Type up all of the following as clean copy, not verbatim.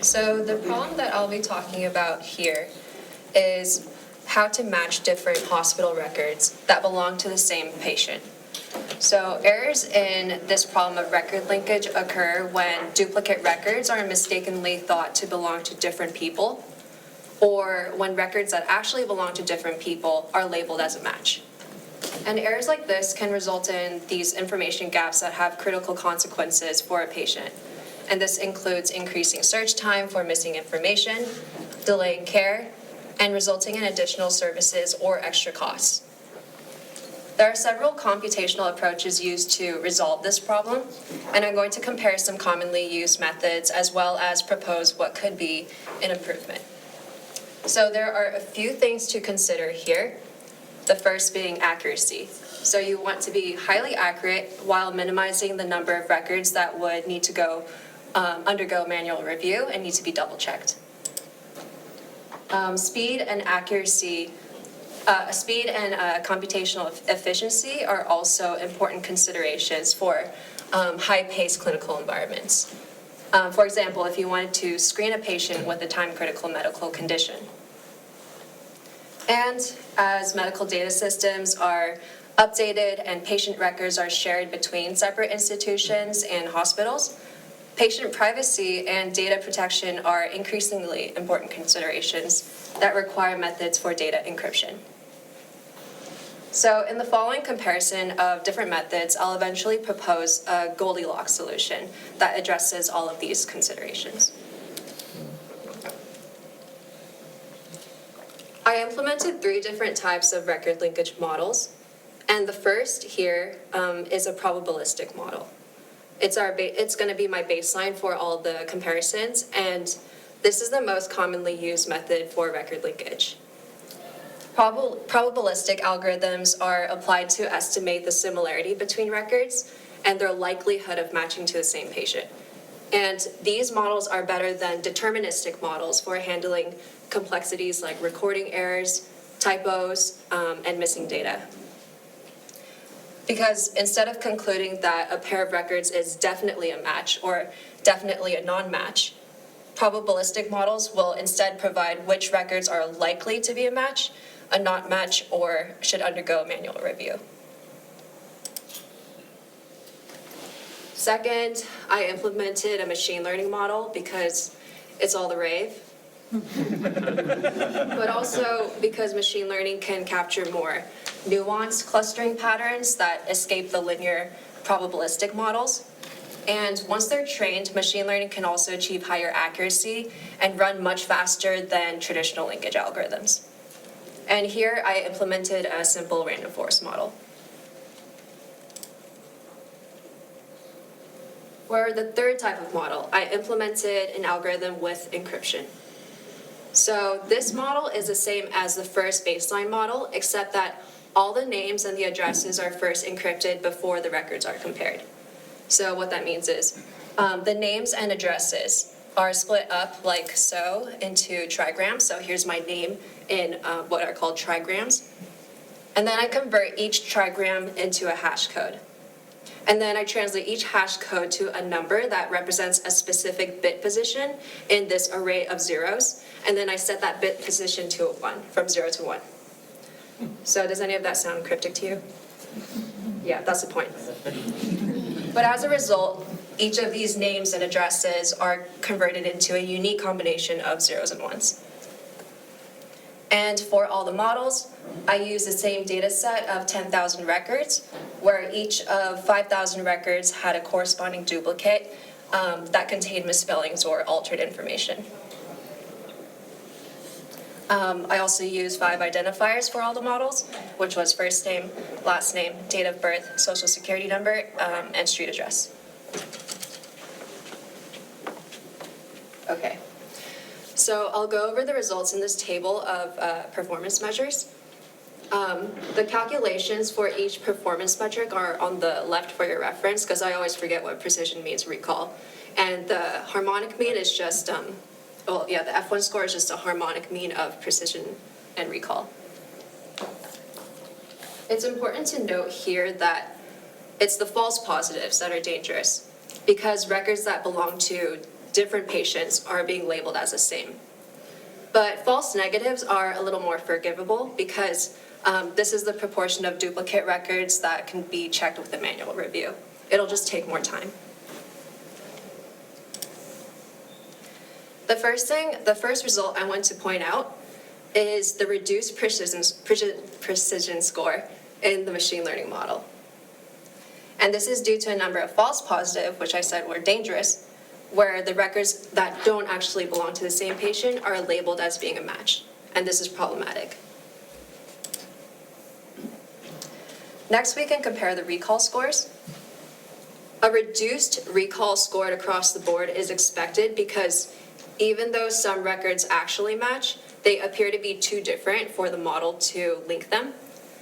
So the problem that I'll be talking about here is how to match different hospital records that belong to the same patient. So errors in this problem of record linkage occur when duplicate records are mistakenly thought to belong to different people, or when records that actually belong to different people are labeled as a match. And errors like this can result in these information gaps that have critical consequences for a patient. And this includes increasing search time for missing information, delaying care, and resulting in additional services or extra costs. There are several computational approaches used to resolve this problem, and I'm going to compare some commonly used methods as well as propose what could be an improvement. So there are a few things to consider here, the first being accuracy. So you want to be highly accurate while minimizing the number of records that would need to undergo manual review and need to be double-checked. Speed and computational efficiency are also important considerations for high-paced clinical environments. For example, if you wanted to screen a patient with a time-critical medical condition. And as medical data systems are updated and patient records are shared between separate institutions and hospitals, patient privacy and data protection are increasingly important considerations that require methods for data encryption. So in the following comparison of different methods, I'll eventually propose a Goldilocks solution that addresses all of these considerations. I implemented 3 different types of record linkage models, and the first here is a probabilistic model. It's going to be my baseline for all the comparisons, and this is the most commonly used method for record linkage. Probabilistic algorithms are applied to estimate the similarity between records and their likelihood of matching to the same patient. And these models are better than deterministic models for handling complexities like recording errors, typos, and missing data. Because instead of concluding that a pair of records is definitely a match or definitely a non-match, probabilistic models will instead provide which records are likely to be a match, a not match, or should undergo manual review. Second, I implemented a machine learning model because it's all the rave. But also because machine learning can capture more nuanced clustering patterns that escape the linear probabilistic models. And once they're trained, machine learning can also achieve higher accuracy and run much faster than traditional linkage algorithms. And here I implemented a simple random forest model. For the third type of model, I implemented an algorithm with encryption. So this model is the same as the first baseline model, except that all the names and the addresses are first encrypted before the records are compared. So what that means is the names and addresses are split up like so into trigrams. So here's my name in what are called trigrams. And then I convert each trigram into a hash code. And then I translate each hash code to a number that represents a specific bit position in this array of zeros. And then I set that bit position to a 1, from 0 to 1. So does any of that sound cryptic to you? Yeah, that's the point. But as a result, each of these names and addresses are converted into a unique combination of zeros and ones. And for all the models, I use the same data set of 10,000 records, where each of 5,000 records had a corresponding duplicate that contained misspellings or altered information. I also use 5 identifiers for all the models, which was first name, last name, date of birth, social security number, and street address. Okay, so I'll go over the results in this table of performance measures. The calculations for each performance metric are on the left for your reference, because I always forget what precision means recall. And the harmonic mean is just, the F1 score is just a harmonic mean of precision and recall. It's important to note here that it's the false positives that are dangerous, because records that belong to different patients are being labeled as the same. But false negatives are a little more forgivable because this is the proportion of duplicate records that can be checked with a manual review. It'll just take more time. The first result I want to point out is the reduced precision score in the machine learning model. And this is due to a number of false positive, which I said were dangerous, where the records that don't actually belong to the same patient are labeled as being a match. And this is problematic. Next, we can compare the recall scores. A reduced recall scored across the board is expected because even though some records actually match, they appear to be too different for the model to link them.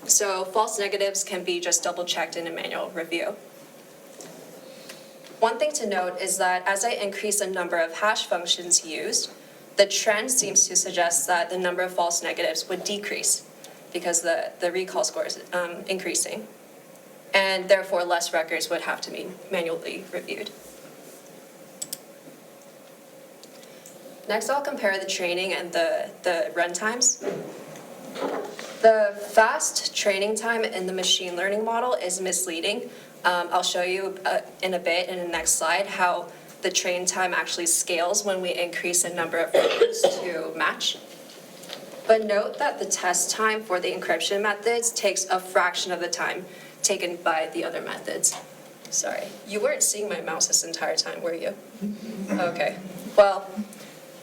So false negatives can be just double-checked in a manual review. One thing to note is that as I increase the number of hash functions used, the trend seems to suggest that the number of false negatives would decrease because the recall score is increasing. And therefore, less records would have to be manually reviewed. Next, I'll compare the training and the run times. The fast training time in the machine learning model is misleading. I'll show you in a bit in the next slide how the train time actually scales when we increase the number of records to match. But note that the test time for the encryption methods takes a fraction of the time taken by the other methods. Sorry, you weren't seeing my mouse this entire time, were you? Okay, well,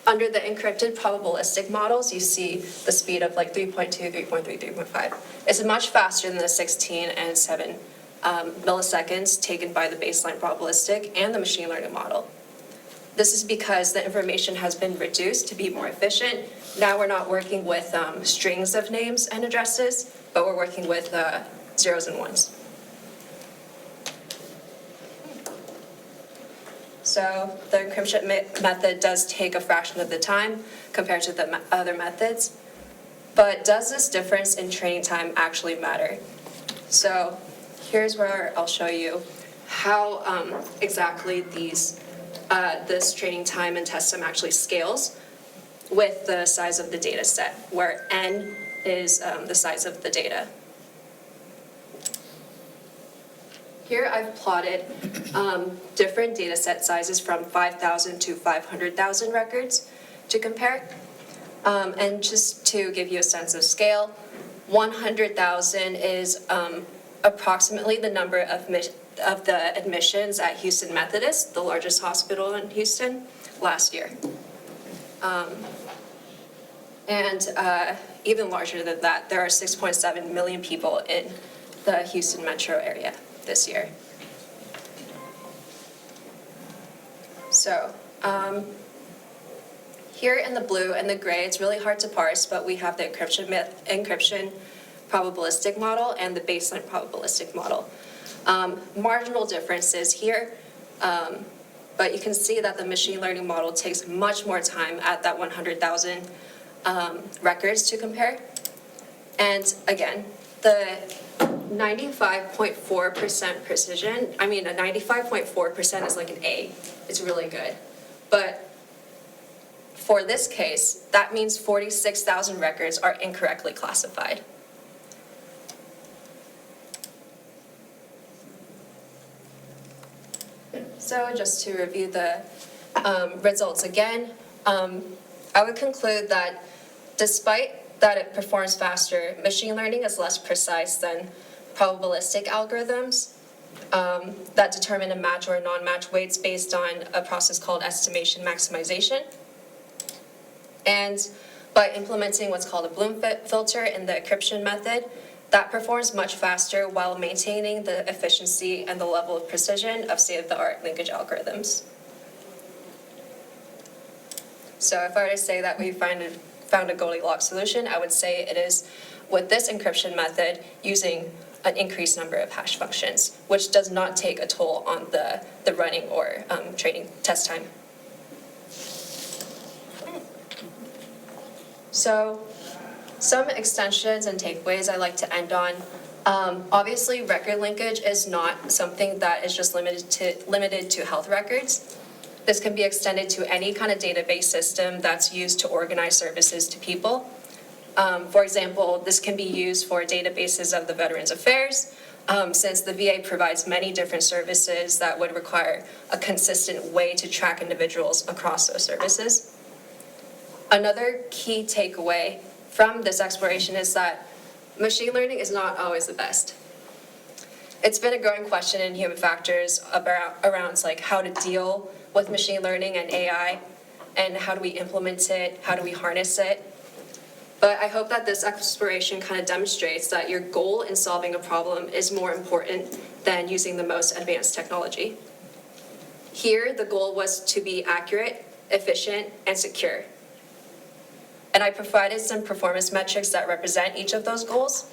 under the encrypted probabilistic models, you see the speed of like 3.2, 3.3, 3.5. It's much faster than the 16 and 7 milliseconds taken by the baseline probabilistic and the machine learning model. This is because the information has been reduced to be more efficient. Now we're not working with strings of names and addresses, but we're working with zeros and ones. So the encryption method does take a fraction of the time compared to the other methods. But does this difference in training time actually matter? So here's where I'll show you how exactly this training time and test time actually scales with the size of the data set, where n is the size of the data. Here I've plotted different data set sizes from 5,000 to 500,000 records to compare. And just to give you a sense of scale, 100,000 is approximately the number of the admissions at Houston Methodist, the largest hospital in Houston, last year. And even larger than that, there are 6.7 million people in the Houston metro area this year. So here in the blue and the gray, it's really hard to parse, but we have the encryption probabilistic model and the baseline probabilistic model. Marginal differences here, but you can see that the machine learning model takes much more time at that 100,000 records to compare. And again, the 95.4% precision, I mean, a 95.4% is like an A. It's really good. But for this case, that means 46,000 records are incorrectly classified. So just to review the results again, I would conclude that despite that it performs faster, machine learning is less precise than probabilistic algorithms that determine a match or a non-match weights based on a process called estimation maximization. And by implementing what's called a Bloom filter in the encryption method, that performs much faster while maintaining the efficiency and the level of precision of state-of-the-art linkage algorithms. So if I were to say that we found a Goldilocks solution, I would say it is with this encryption method using an increased number of hash functions, which does not take a toll on the running or training test time. So some extensions and takeaways I like to end on. Obviously, record linkage is not something that is just limited to health records. This can be extended to any kind of database system that's used to organize services to people. For example, this can be used for databases of the Veterans Affairs, since the VA provides many different services that would require a consistent way to track individuals across those services. Another key takeaway from this exploration is that machine learning is not always the best. It's been a growing question in human factors around like how to deal with machine learning and AI, and how do we implement it, how do we harness it. But I hope that this exploration kind of demonstrates that your goal in solving a problem is more important than using the most advanced technology. Here, the goal was to be accurate, efficient, and secure. And I provided some performance metrics that represent each of those goals.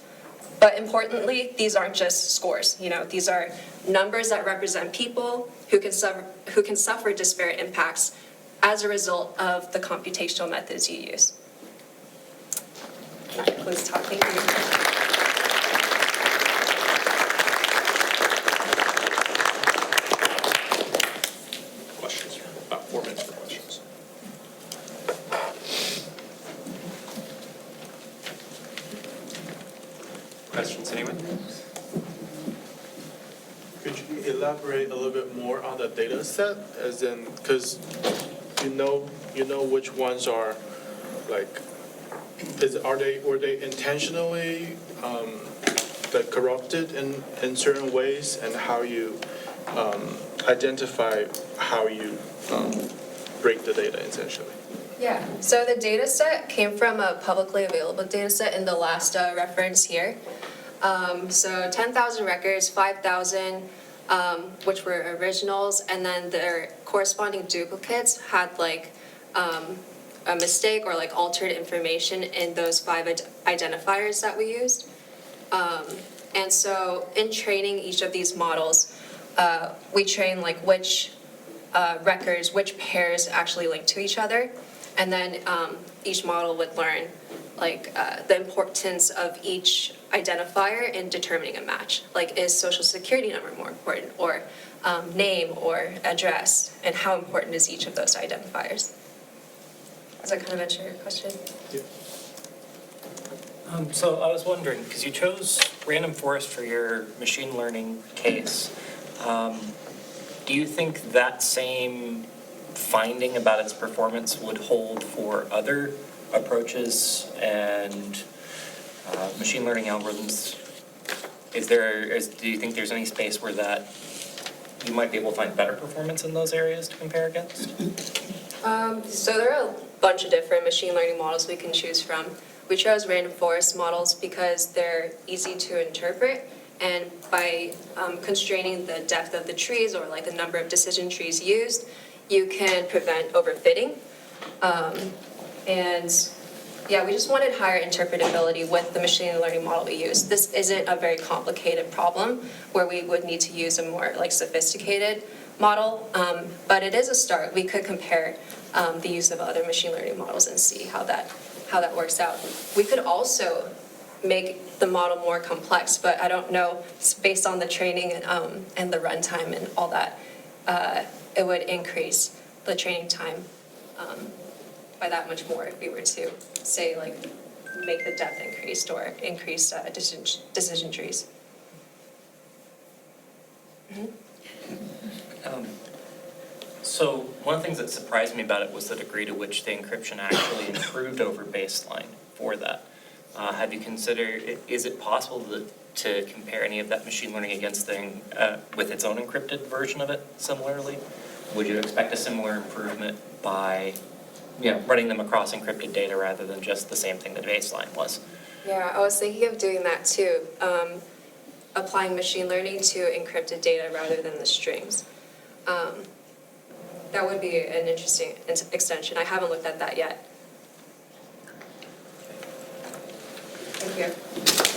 But importantly, these aren't just scores. These are numbers that represent people who can suffer disparate impacts as a result of the computational methods you use. That concludes talk. Thank you. Questions? About 4 minutes for questions. Questions, anyone? Could you elaborate a little bit more on the data set, as in, because you know which ones are like, were they intentionally like corrupted in certain ways, and how you identify how you break the data essentially? Yeah, so the data set came from a publicly available data set in the last reference here. So 10,000 records, 5,000 which were originals, and then their corresponding duplicates had like a mistake or like altered information in those 5 identifiers that we used. And so in training each of these models, we train like which records, which pairs actually link to each other. And then each model would learn like the importance of each identifier in determining a match. Like, is social security number more important, or name or address, and how important is each of those identifiers? Does that kind of answer your question? Yeah. So I was wondering, because you chose random forest for your machine learning case, do you think that same finding about its performance would hold for other approaches and machine learning algorithms? Do you think there's any space where that you might be able to find better performance in those areas to compare against? So there are a bunch of different machine learning models we can choose from. We chose random forest models because they're easy to interpret, and by constraining the depth of the trees or like the number of decision trees used, you can prevent overfitting. And yeah, we just wanted higher interpretability with the machine learning model we used. This isn't a very complicated problem where we would need to use a more like sophisticated model, but it is a start. We could compare the use of other machine learning models and see how that works out. We could also make the model more complex, but I don't know, based on the training and the runtime and all that, it would increase the training time by that much more if we were to, say, like, make the depth increased or increase decision trees. So one of the things that surprised me about it was the degree to which the encryption actually improved over baseline for that. Have you considered, is it possible to compare any of that machine learning against thing with its own encrypted version of it similarly? Would you expect a similar improvement by running them across encrypted data rather than just the same thing that baseline was? Yeah, I was thinking of doing that too, applying machine learning to encrypted data rather than the strings. That would be an interesting extension. I haven't looked at that yet. Thank you.